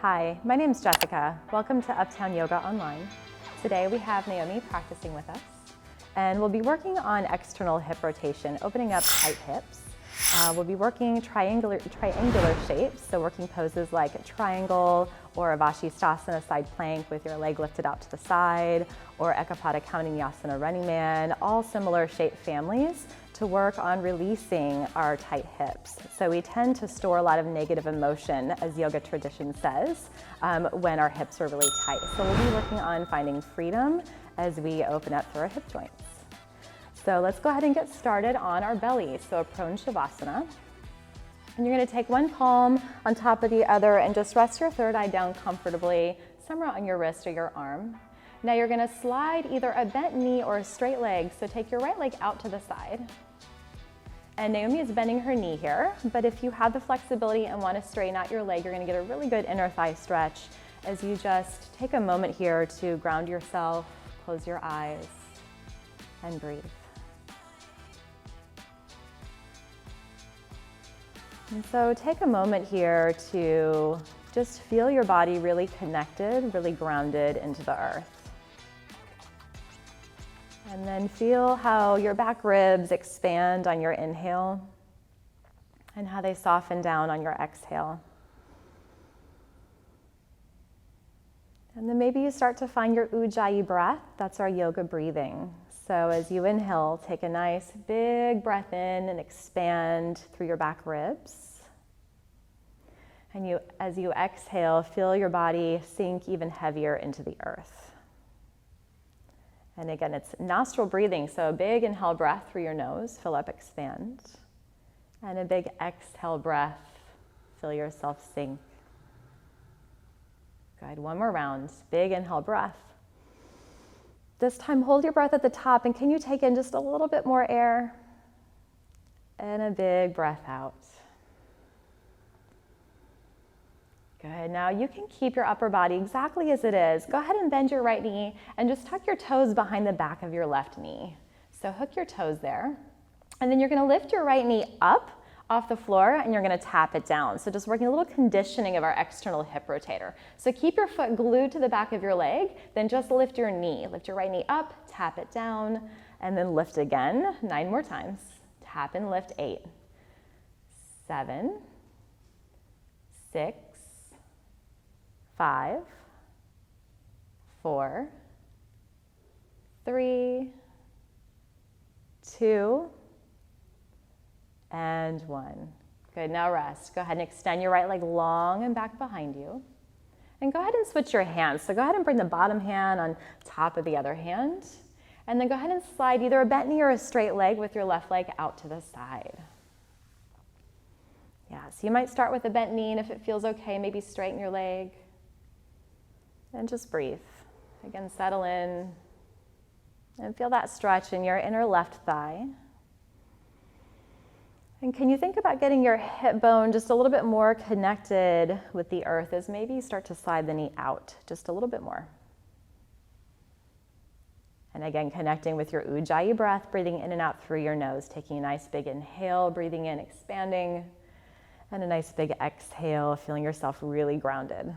Hi, my name is Jessica. Welcome to Uptown Yoga Online. Today we have Naomi practicing with us, and we'll be working on external hip rotation, opening up tight hips. We'll be working triangular shapes, so working poses like a triangle or a Vashisthasana side plank with your leg lifted out to the side, or Ekapada Kauniyasana running man, all similar shape families to work on releasing our tight hips. So we tend to store a lot of negative emotion, as yoga tradition says, when our hips are really tight. So we'll be working on finding freedom as we open up through our hip joints. So let's go ahead and get started on our belly. So a prone shavasana. And you're gonna take one palm on top of the other and just rest your third eye down comfortably, somewhere on your wrist or your arm. Now you're gonna slide either a bent knee or a straight leg. So take your right leg out to the side. And Naomi is bending her knee here, but if you have the flexibility and wanna straighten out your leg, you're gonna get a really good inner thigh stretch as you just take a moment here to ground yourself, close your eyes, and breathe. And so take a moment here to just feel your body really connected, really grounded into the earth. And then feel how your back ribs expand on your inhale and how they soften down on your exhale. And then maybe you start to find your Ujjayi breath. That's our yoga breathing. So as you inhale, take a nice big breath in and expand through your back ribs. And as you exhale, feel your body sink even heavier into the earth. And again, it's nostril breathing, so a big inhale breath through your nose, fill up, expand. And a big exhale breath, feel yourself sink. Good, one more round, big inhale breath. This time, hold your breath at the top, and can you take in just a little bit more air? And a big breath out. Good, now you can keep your upper body exactly as it is. Go ahead and bend your right knee and just tuck your toes behind the back of your left knee. So hook your toes there. And then you're gonna lift your right knee up off the floor and you're gonna tap it down. So just working a little conditioning of our external hip rotator. So keep your foot glued to the back of your leg, then just lift your knee. Lift your right knee up, tap it down, and then lift again, 9 more times. Tap and lift, 8, 7, 6, 5, 4, 3, 2, and 1. Good, now rest. Go ahead and extend your right leg long and back behind you. And go ahead and switch your hands. So go ahead and bring the bottom hand on top of the other hand. And then go ahead and slide either a bent knee or a straight leg with your left leg out to the side. Yeah, so you might start with a bent knee, and if it feels okay, maybe straighten your leg. And just breathe. Again, settle in and feel that stretch in your inner left thigh. And can you think about getting your hip bone just a little bit more connected with the earth as maybe you start to slide the knee out just a little bit more. And again, connecting with your Ujjayi breath, breathing in and out through your nose, taking a nice big inhale, breathing in, expanding, and a nice big exhale, feeling yourself really grounded.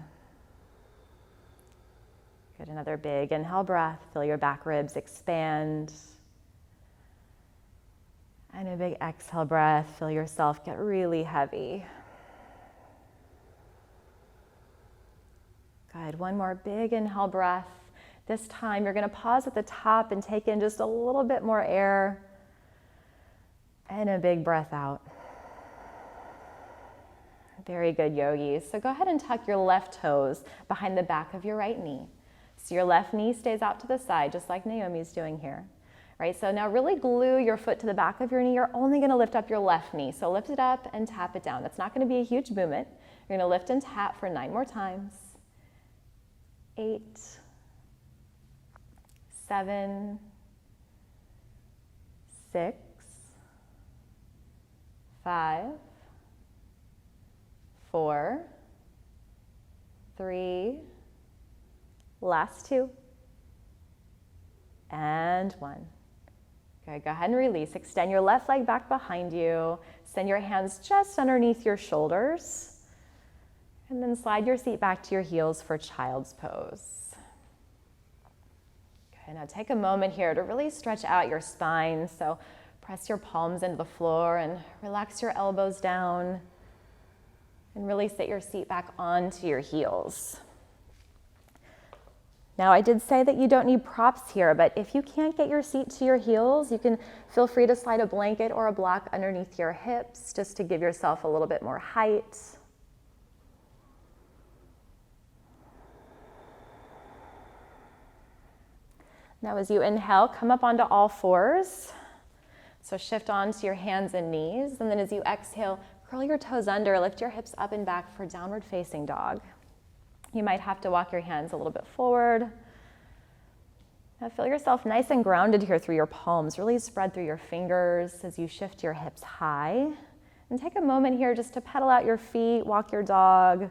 Good, another big inhale breath, feel your back ribs expand. And a big exhale breath, feel yourself get really heavy. Good, one more big inhale breath. This time you're gonna pause at the top and take in just a little bit more air. And a big breath out. Very good, yogis. So go ahead and tuck your left toes behind the back of your right knee. So your left knee stays out to the side, just like Naomi's doing here. Right, so now really glue your foot to the back of your knee. You're only gonna lift up your left knee. So lift it up and tap it down. It's not gonna be a huge movement. You're gonna lift and tap for 9 more times. 8, 7, 6, 5, 4, 3, last 2, and 1. Okay, go ahead and release. Extend your left leg back behind you. Send your hands just underneath your shoulders. And then slide your seat back to your heels for child's pose. Okay, now take a moment here to really stretch out your spine. So press your palms into the floor and relax your elbows down. And really sit your seat back onto your heels. Now, I did say that you don't need props here, but if you can't get your seat to your heels, you can feel free to slide a blanket or a block underneath your hips just to give yourself a little bit more height. Now, as you inhale, come up onto all fours. So shift onto your hands and knees, and then as you exhale, curl your toes under, lift your hips up and back for downward facing dog. You might have to walk your hands a little bit forward. Now feel yourself nice and grounded here through your palms. Really spread through your fingers as you shift your hips high. And take a moment here just to pedal out your feet, walk your dog.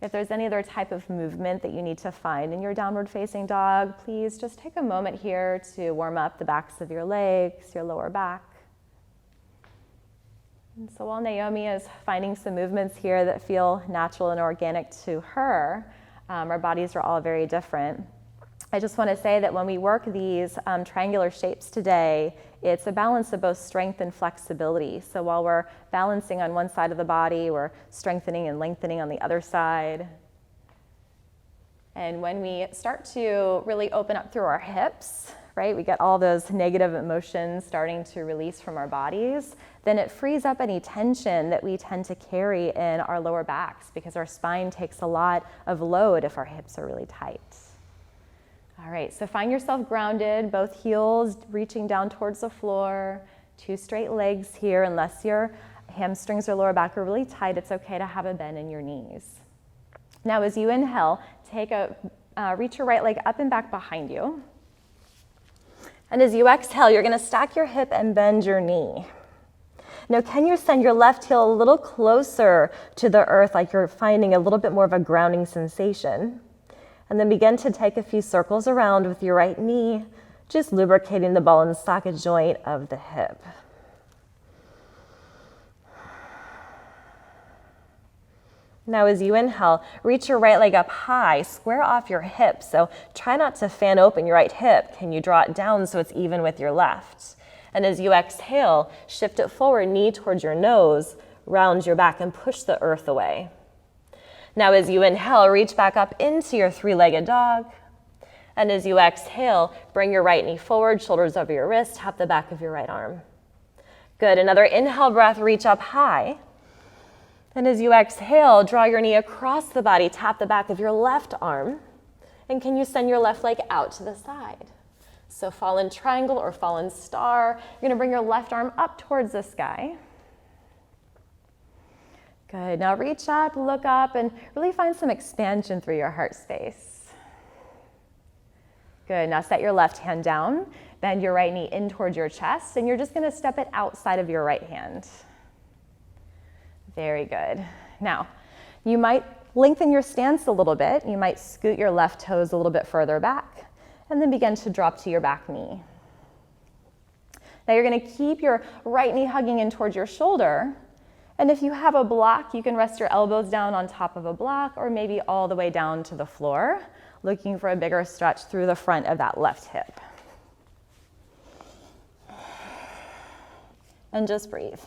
If there's any other type of movement that you need to find in your downward facing dog, please just take a moment here to warm up the backs of your legs, your lower back. And so while Naomi is finding some movements here that feel natural and organic to her, our bodies are all very different. I just want to say that when we work these triangular shapes today, it's a balance of both strength and flexibility. So while we're balancing on one side of the body, we're strengthening and lengthening on the other side. And when we start to really open up through our hips, right, we get all those negative emotions starting to release from our bodies, then it frees up any tension that we tend to carry in our lower backs because our spine takes a lot of load if our hips are really tight. All right, so find yourself grounded, both heels reaching down towards the floor, 2 straight legs here. Unless your hamstrings or lower back are really tight, it's okay to have a bend in your knees. Now as you inhale, reach your right leg up and back behind you. And as you exhale, you're going to stack your hip and bend your knee. Now, can you send your left heel a little closer to the earth, like you're finding a little bit more of a grounding sensation? And then begin to take a few circles around with your right knee, just lubricating the ball and socket joint of the hip. Now as you inhale, reach your right leg up high, square off your hip. So try not to fan open your right hip. Can you draw it down so it's even with your left? And as you exhale, shift it forward, knee towards your nose, round your back and push the earth away. Now as you inhale, reach back up into your 3-legged dog. And as you exhale, bring your right knee forward, shoulders over your wrist, tap the back of your right arm. Good, another inhale breath, reach up high. And as you exhale, draw your knee across the body, tap the back of your left arm. And can you send your left leg out to the side? So fallen triangle or fallen star. You're gonna bring your left arm up towards the sky. Good, now reach up, look up, and really find some expansion through your heart space. Good, now set your left hand down, bend your right knee in towards your chest, and you're just gonna step it outside of your right hand. Very good. Now, you might lengthen your stance a little bit. You might scoot your left toes a little bit further back, and then begin to drop to your back knee. Now you're gonna keep your right knee hugging in towards your shoulder, and if you have a block, you can rest your elbows down on top of a block or maybe all the way down to the floor, looking for a bigger stretch through the front of that left hip. And just breathe.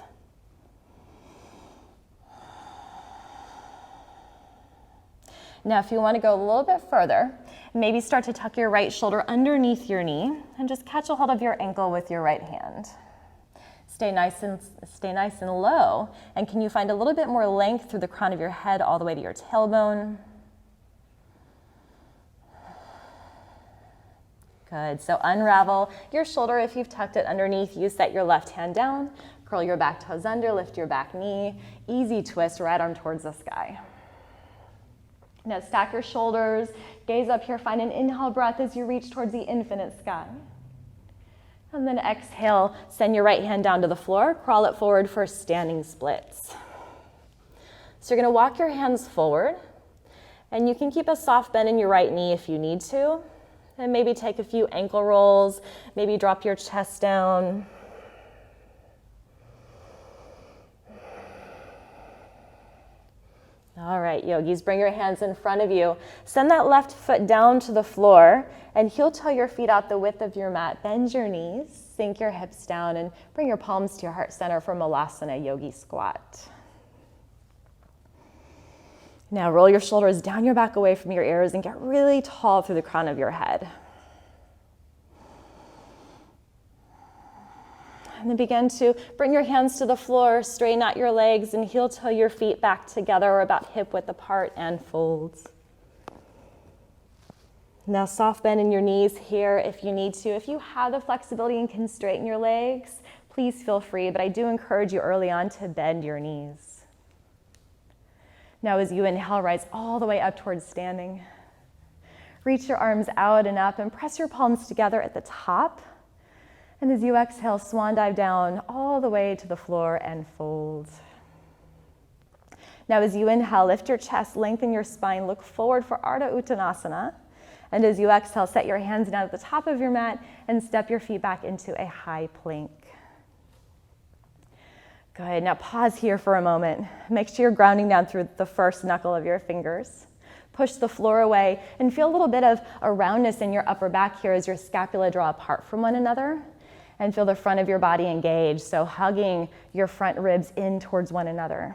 Now, if you want to go a little bit further, maybe start to tuck your right shoulder underneath your knee and just catch a hold of your ankle with your right hand. Stay nice and low. And can you find a little bit more length through the crown of your head all the way to your tailbone? Good, so unravel your shoulder if you've tucked it underneath. You set your left hand down, curl your back toes under, lift your back knee. Easy twist, right arm towards the sky. Now stack your shoulders, gaze up here, find an inhale breath as you reach towards the infinite sky. And then exhale, send your right hand down to the floor, crawl it forward for standing splits. So you're gonna walk your hands forward, and you can keep a soft bend in your right knee if you need to, and maybe take a few ankle rolls, maybe drop your chest down. All right, yogis, bring your hands in front of you. Send that left foot down to the floor and heel-toe your feet out the width of your mat. Bend your knees, sink your hips down, and bring your palms to your heart center for Malasana Yogi Squat. Now roll your shoulders down your back away from your ears and get really tall through the crown of your head. And then begin to bring your hands to the floor, straighten out your legs, and heel-toe your feet back together or about hip width apart and fold. Now soft bend in your knees here if you need to. If you have the flexibility and can straighten your legs, please feel free, but I do encourage you early on to bend your knees. Now as you inhale, rise all the way up towards standing. Reach your arms out and up and press your palms together at the top. And as you exhale, swan dive down all the way to the floor and fold. Now as you inhale, lift your chest, lengthen your spine, look forward for Ardha Uttanasana. And as you exhale, set your hands down at the top of your mat and step your feet back into a high plank. Good, now pause here for a moment. Make sure you're grounding down through the first knuckle of your fingers. Push the floor away and feel a little bit of a roundness in your upper back here as your scapula draw apart from one another. And feel the front of your body engage, so hugging your front ribs in towards one another.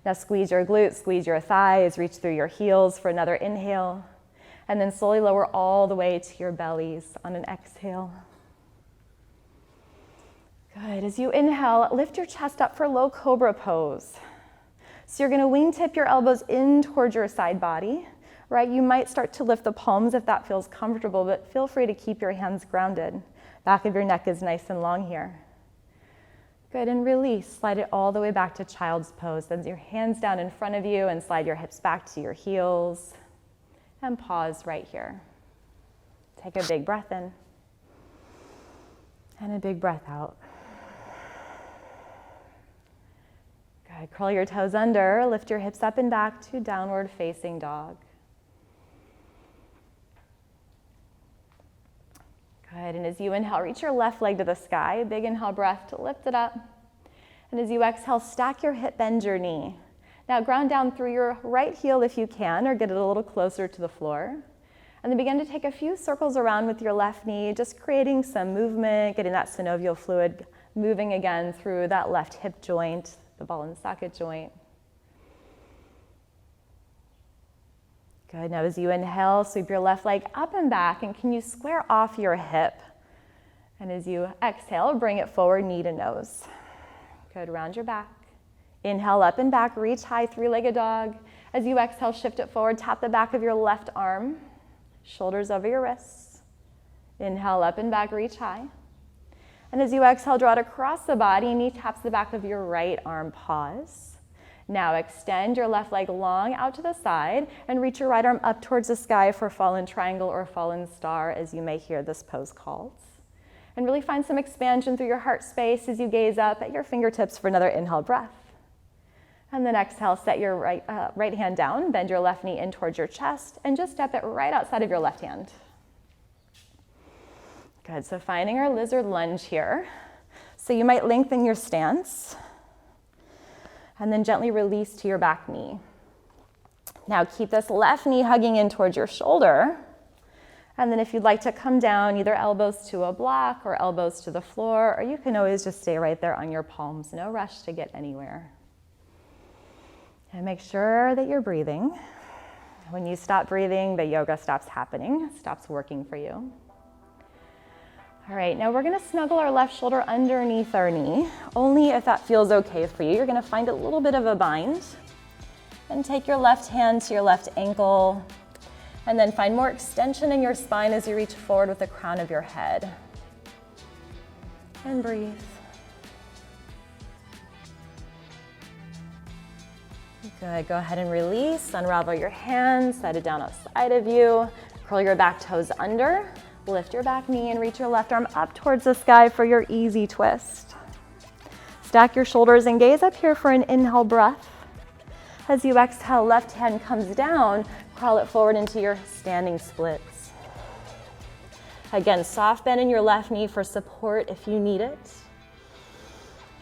Now squeeze your glutes, squeeze your thighs, reach through your heels for another inhale, and then slowly lower all the way to your bellies on an exhale. Good, as you inhale, lift your chest up for low cobra pose. So you're gonna wingtip your elbows in towards your side body, right? You might start to lift the palms if that feels comfortable, but feel free to keep your hands grounded. Back of your neck is nice and long here. Good, and release. Slide it all the way back to child's pose. Send your hands down in front of you and slide your hips back to your heels. And pause right here. Take a big breath in. And a big breath out. Good, curl your toes under, lift your hips up and back to downward facing dog. Good, and as you inhale, reach your left leg to the sky. Big inhale breath to lift it up. And as you exhale, stack your hip, bend your knee. Now ground down through your right heel if you can, or get it a little closer to the floor. And then begin to take a few circles around with your left knee, just creating some movement, getting that synovial fluid moving again through that left hip joint, the ball and socket joint. Good, now as you inhale, sweep your left leg up and back, and can you square off your hip? And as you exhale, bring it forward, knee to nose. Good, round your back. Inhale up and back, reach high, three-legged dog. As you exhale, shift it forward, tap the back of your left arm, shoulders over your wrists. Inhale up and back, reach high. And as you exhale, draw it across the body, knee taps the back of your right arm, pause. Now extend your left leg long out to the side and reach your right arm up towards the sky for fallen triangle or fallen star, as you may hear this pose called. And really find some expansion through your heart space as you gaze up at your fingertips for another inhale breath. And then exhale, set your right hand down, bend your left knee in towards your chest, and just step it right outside of your left hand. Good, so finding our lizard lunge here. So you might lengthen your stance, and then gently release to your back knee. Now keep this left knee hugging in towards your shoulder. And then if you'd like to come down, either elbows to a block or elbows to the floor, or you can always just stay right there on your palms. No rush to get anywhere. And make sure that you're breathing. When you stop breathing, the yoga stops happening, stops working for you. All right, now we're gonna snuggle our left shoulder underneath our knee, only if that feels okay for you. You're gonna find a little bit of a bind. And take your left hand to your left ankle, and then find more extension in your spine as you reach forward with the crown of your head. And breathe. Good, go ahead and release, unravel your hands, set it down outside of you, curl your back toes under, lift your back knee and reach your left arm up towards the sky for your easy twist. Stack your shoulders and gaze up here for an inhale breath. As you exhale, left hand comes down, crawl it forward into your standing splits. Again, soft bend in your left knee for support if you need it.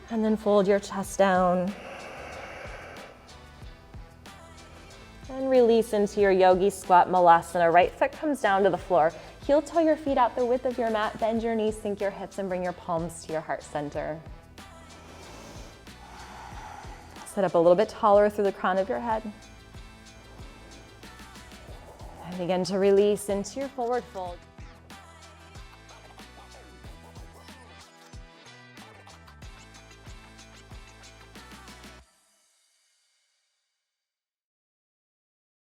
And then fold your chest down. And release into your yogi squat malasana. Right foot comes down to the floor. Heel toe your feet out the width of your mat. Bend your knees, sink your hips, and bring your palms to your heart center. Sit up a little bit taller through the crown of your head. And begin to release into your forward fold.